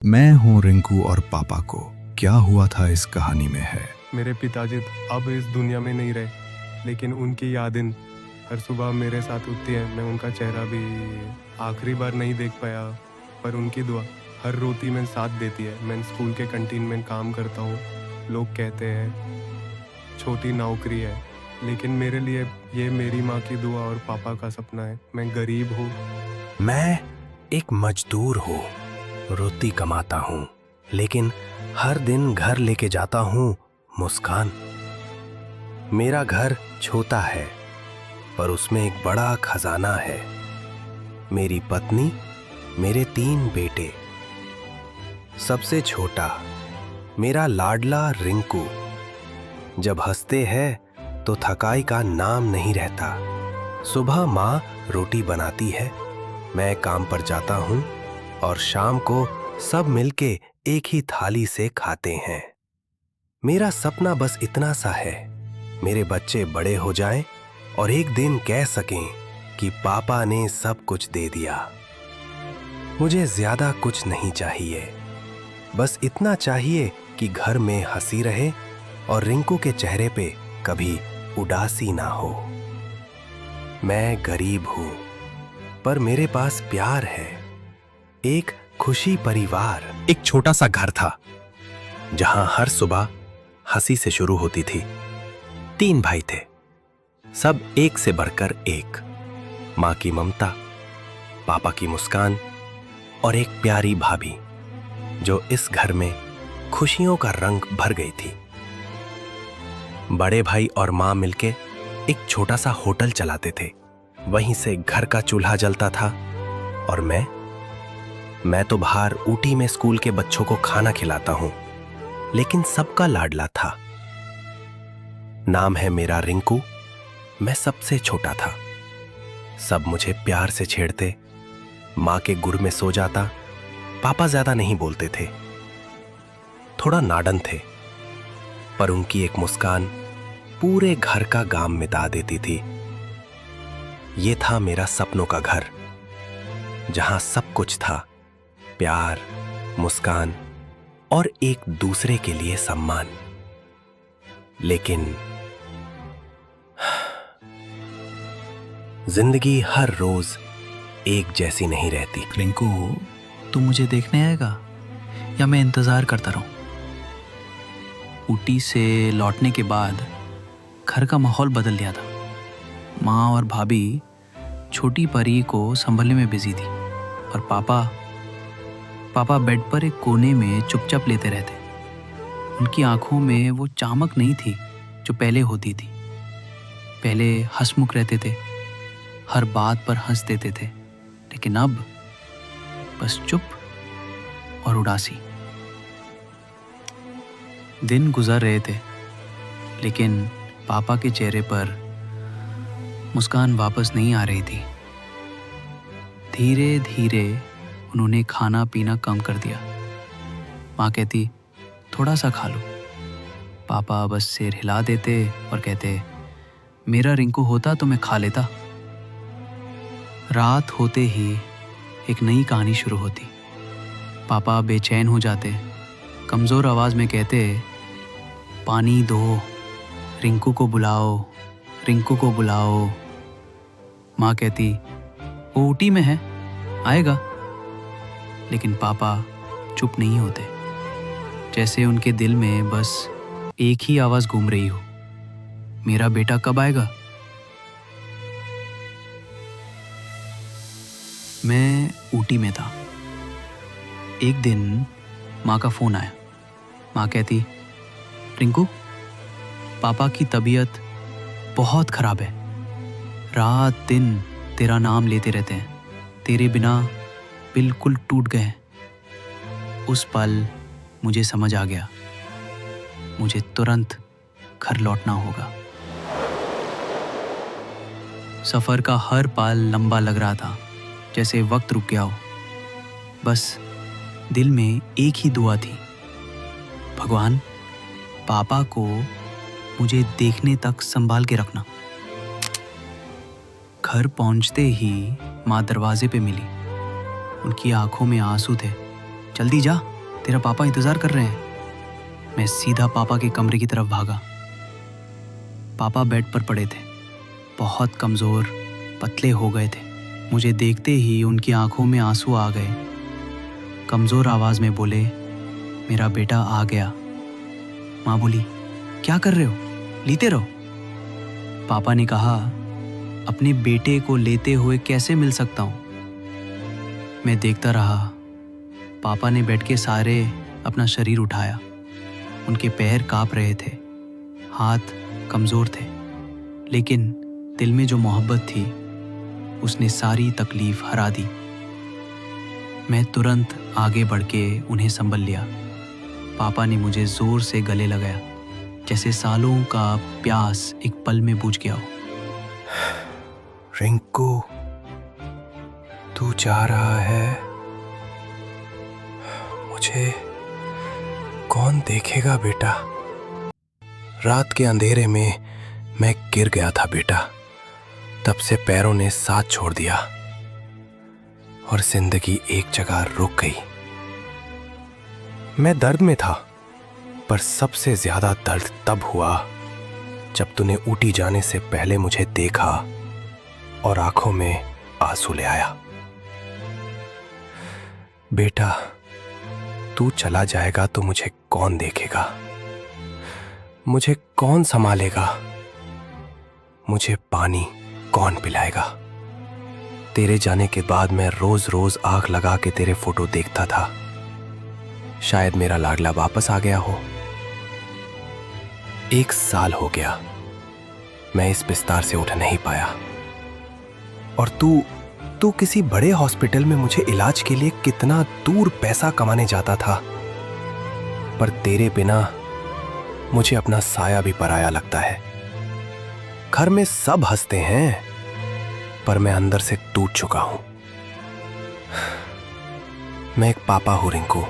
मैं हूँ रिंकू और पापा को क्या हुआ था इस कहानी में है। मेरे पिताजी अब इस दुनिया में नहीं रहे, लेकिन उनकी यादें हर सुबह मेरे साथ उठती है। मैं उनका चेहरा भी आखिरी बार नहीं देख पाया, पर उनकी दुआ हर रोती में साथ देती है। मैं स्कूल के कैंटीन में काम करता हूँ। लोग कहते हैं छोटी नौकरी है, लेकिन मेरे लिए ये मेरी माँ की दुआ और पापा का सपना है। मैं गरीब हूँ। मैं एक मजदूर हूँ, रोटी कमाता हूँ, लेकिन हर दिन घर लेके जाता हूँ मुस्कान। मेरा घर छोटा है, पर उसमें एक बड़ा खजाना है। मेरी पत्नी, मेरे 3 बेटे। सबसे छोटा मेरा लाडला रिंकू। जब हंसते हैं तो थकाई का नाम नहीं रहता। सुबह माँ रोटी बनाती है, मैं काम पर जाता हूँ और शाम को सब मिलके एक ही थाली से खाते हैं। मेरा सपना बस इतना सा है, मेरे बच्चे बड़े हो जाएं और एक दिन कह सकें कि पापा ने सब कुछ दे दिया। मुझे ज्यादा कुछ नहीं चाहिए, बस इतना चाहिए कि घर में हंसी रहे और रिंकू के चेहरे पे कभी उदासी ना हो। मैं गरीब हूं, पर मेरे पास प्यार है, एक खुशी परिवार। एक छोटा सा घर था जहां हर सुबह हंसी से शुरू होती थी। 3 भाई थे, सब एक से बढ़कर एक। माँ की ममता, पापा की मुस्कान और एक प्यारी भाभी जो इस घर में खुशियों का रंग भर गई थी। बड़े भाई और माँ मिलके एक छोटा सा होटल चलाते थे, वहीं से घर का चूल्हा जलता था। और मैं तो बाहर ऊटी में स्कूल के बच्चों को खाना खिलाता हूं, लेकिन सबका लाडला था। नाम है मेरा रिंकू, मैं सबसे छोटा था। सब मुझे प्यार से छेड़ते, माँ के गुर में सो जाता। पापा ज्यादा नहीं बोलते थे, थोड़ा नाडन थे, पर उनकी एक मुस्कान पूरे घर का गाम मिटा देती थी। ये था मेरा सपनों का घर, जहां सब कुछ था, प्यार, मुस्कान और एक दूसरे के लिए सम्मान। लेकिन जिंदगी हर रोज एक जैसी नहीं रहती। रिंकू, तू मुझे देखने आएगा या मैं इंतजार करता रहूं? ऊटी से लौटने के बाद घर का माहौल बदल गया था। माँ और भाभी छोटी परी को संभालने में बिजी थी और पापा बेड पर एक कोने में चुपचाप लेते रहते। उनकी आंखों में वो चमक नहीं थी जो पहले होती थी। पहले हंसमुख रहते थे, हर बात पर हंस देते थे, लेकिन अब बस चुप और उदासी। दिन गुजर रहे थे, लेकिन पापा के चेहरे पर मुस्कान वापस नहीं आ रही थी। धीरे धीरे उन्होंने खाना पीना कम कर दिया। माँ कहती, थोड़ा सा खा लो। पापा बस सिर हिला देते और कहते, मेरा रिंकू होता तो मैं खा लेता। रात होते ही एक नई कहानी शुरू होती। पापा बेचैन हो जाते, कमज़ोर आवाज़ में कहते, पानी दो, रिंकू को बुलाओ, रिंकू को बुलाओ। माँ कहती, वो ऊटी में है, आएगा। लेकिन पापा चुप नहीं होते, जैसे उनके दिल में बस एक ही आवाज़ घूम रही हो, मेरा बेटा कब आएगा। मैं ऊटी में था। एक दिन माँ का फ़ोन आया। माँ कहती, रिंकू, पापा की तबीयत बहुत ख़राब है। रात दिन तेरा नाम लेते रहते हैं, तेरे बिना बिल्कुल टूट गए। उस पल मुझे समझ आ गया, मुझे तुरंत घर लौटना होगा। सफ़र का हर पल लंबा लग रहा था, जैसे वक्त रुक गया हो। बस दिल में एक ही दुआ थी, भगवान, पापा को मुझे देखने तक संभाल के रखना। घर पहुंचते ही माँ दरवाजे पे मिली। उनकी आंखों में आंसू थे। जल्दी जा, तेरा पापा इंतजार कर रहे हैं। मैं सीधा पापा के कमरे की तरफ भागा। पापा बेड पर पड़े थे, बहुत कमज़ोर, पतले हो गए थे। मुझे देखते ही उनकी आंखों में आंसू आ गए। कमज़ोर आवाज़ में बोले, मेरा बेटा आ गया। माँ बोली, क्या कर रहे हो, लेते रहो। पापा ने कहा, अपने बेटे को लेते हुए कैसे मिल सकता हूँ। मैं देखता रहा। पापा ने बेड के सहारे अपना शरीर उठाया। उनके पैर काँप रहे थे, हाथ कमज़ोर थे, लेकिन दिल में जो मोहब्बत थी उसने सारी तकलीफ हरा दी। मैं तुरंत आगे बढ़ के उन्हें संभल लिया। पापा ने मुझे जोर से गले लगाया, जैसे सालों का प्यास एक पल में बुझ गया हो। रिंकू, तू जा रहा है, मुझे कौन देखेगा बेटा। रात के अंधेरे में मैं गिर गया था बेटा। तब से पैरों ने साथ छोड़ दिया और जिंदगी एक जगह रुक गई। मैं दर्द में था, पर सबसे ज्यादा दर्द तब हुआ जब तूने ऊटी जाने से पहले मुझे देखा और आंखों में आंसू ले आया। बेटा, तू चला जाएगा तो मुझे कौन देखेगा, मुझे कौन संभालेगा, मुझे पानी कौन पिलाएगा। तेरे जाने के बाद मैं रोज रोज आंख लगा के तेरे फोटो देखता था। शायद मेरा लाडला वापस आ गया हो। 1 साल हो गया, मैं इस बिस्तर से उठ नहीं पाया। और तू किसी बड़े हॉस्पिटल में मुझे इलाज के लिए कितना दूर पैसा कमाने जाता था। पर तेरे बिना मुझे अपना साया भी पराया लगता है। घर में सब हंसते हैं, पर मैं अंदर से टूट चुका हूं। मैं एक पापा हूं रिंकू,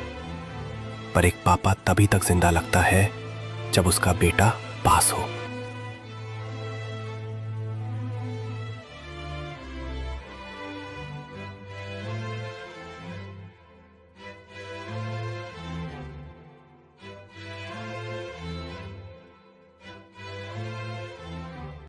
पर एक पापा तभी तक जिंदा लगता है जब उसका बेटा पास हो।